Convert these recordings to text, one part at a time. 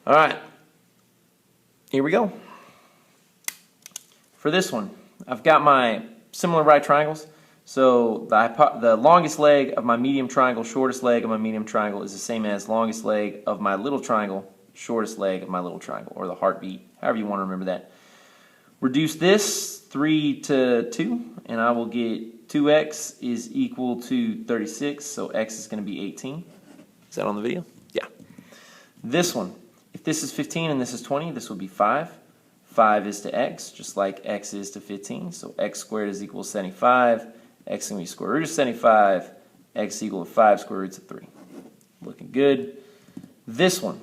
All right, here we go. For this one, I've got my similar right triangles. So the longest leg of my medium triangle, shortest leg of my medium triangle is the same as longest leg of my little triangle, shortest leg of my little triangle, or the heartbeat, however you want to remember that. Reduce this 3 to 2, and I will get 2x is equal to 36, so x is going to be 18. Is that on the video? Yeah. This one, if this is 15 and this is 20, this would be 5. 5 is to x, just like x is to 15, so x squared is equal to 75. X is going to be square root of 75. X is equal to 5 square roots of 3. Looking good. This one,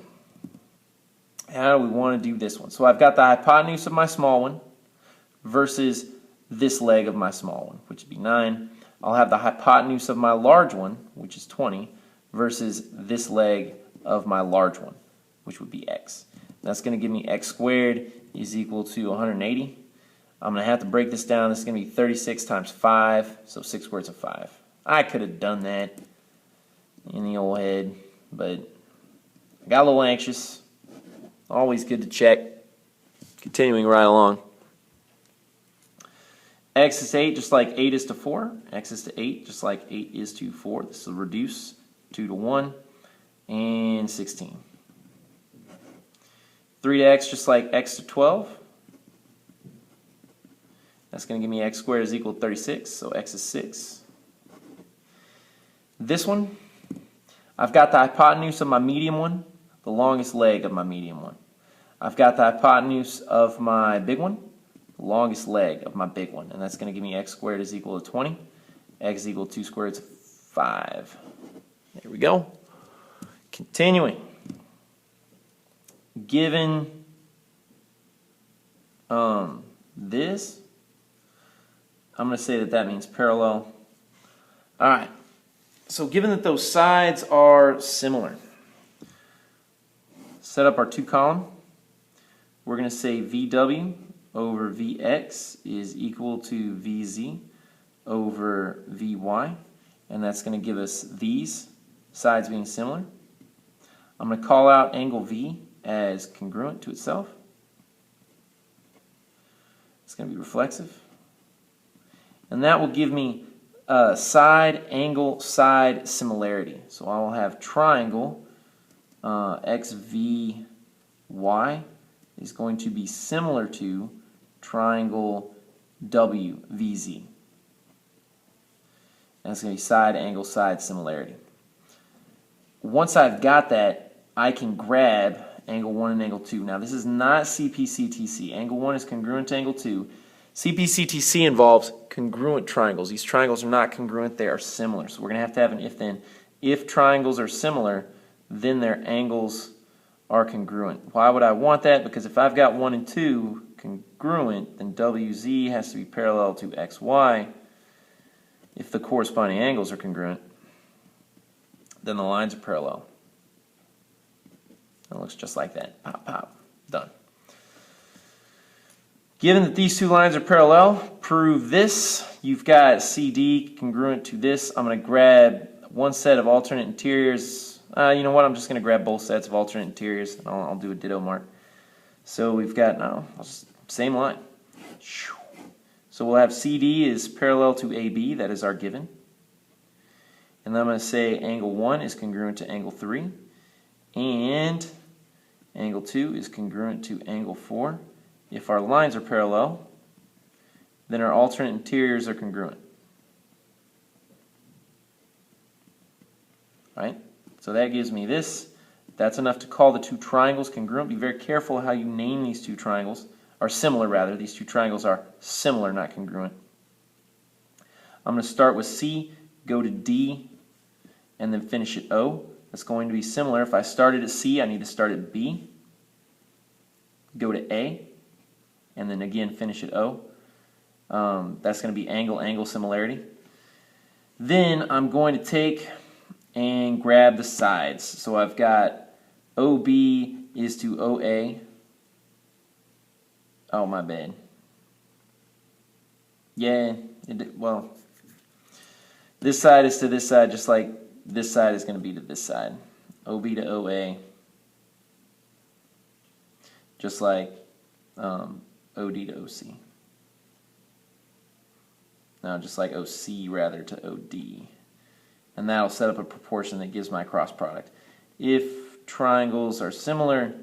how do we want to do this one? So I've got the hypotenuse of my small one versus this leg of my small one, which would be 9. I'll have the hypotenuse of my large one, which is 20, versus this leg of my large one, which would be x. That's going to give me x squared is equal to 180. I'm going to have to break this down. This is going to be 36 times 5, so 6 squares of 5. I could have done that in the old head, but I got a little anxious. Always good to check. Continuing right along. X is 8, just like 8 is to 4. X is to 8, just like 8 is to 4. This will reduce 2 to 1 and 16. 3 to x, just like x to 12. That's going to give me x squared is equal to 36, so x is 6. This one, I've got the hypotenuse of my medium one, the longest leg of my medium one. I've got the hypotenuse of my big one, the longest leg of my big one, and that's going to give me x squared is equal to 20. X is equal to 2 square roots of 5. There we go. Continuing. Given this, I'm going to say that means parallel. All right. So given that those sides are similar, set up our two column. We're going to say VW over VX is equal to VZ over VY, and that's going to give us these sides being similar. I'm going to call out angle V as congruent to itself. It's going to be reflexive. And that will give me side, angle, side similarity. So I will have triangle XVY is going to be similar to triangle WVZ. And it's going to be side, angle, side similarity. Once I've got that, I can grab angle 1 and angle 2. Now this is not CPCTC. Angle 1 is congruent to angle 2. CPCTC involves congruent triangles. These triangles are not congruent, they are similar. So we're going to have an if-then. If triangles are similar, then their angles are congruent. Why would I want that? Because if I've got 1 and 2 congruent, then WZ has to be parallel to XY. If the corresponding angles are congruent, then the lines are parallel. It looks just like that. Pop, pop. Done. Given that these two lines are parallel, prove this. You've got CD congruent to this. I'm going to grab one set of alternate interiors. You know what? I'm just going to grab both sets of alternate interiors, and I'll do a ditto mark. So we've got, same line. So we'll have CD is parallel to AB. That is our given. And then I'm going to say angle 1 is congruent to angle 3. And angle 2 is congruent to angle 4. If our lines are parallel, then our alternate interiors are congruent. Right? So that gives me this. That's enough to call the two triangles congruent. Be very careful how you name these two triangles, or similar rather. These two triangles are similar, not congruent. I'm going to start with C, go to D, and then finish at O. That's going to be similar. If I started at C, I need to start at B, go to A, and then again finish at O. That's going to be angle-angle similarity. Then I'm going to take and grab the sides. So I've got OB is to OA. Oh, my bad. Yeah, well, this side is to this side, just like this side is going to be to this side. OB to OA. just like OD to OC. Now, just like OC rather to OD. And that'll set up a proportion that gives my cross product. If triangles are similar,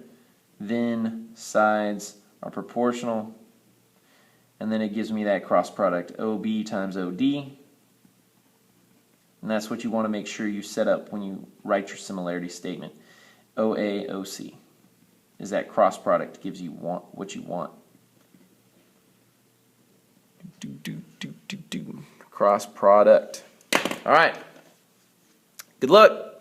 then sides are proportional. And then it gives me that cross product OB times OD. And that's what you want to make sure you set up when you write your similarity statement. OA, OC is that cross product gives you what you want. Cross product. All right. Good luck.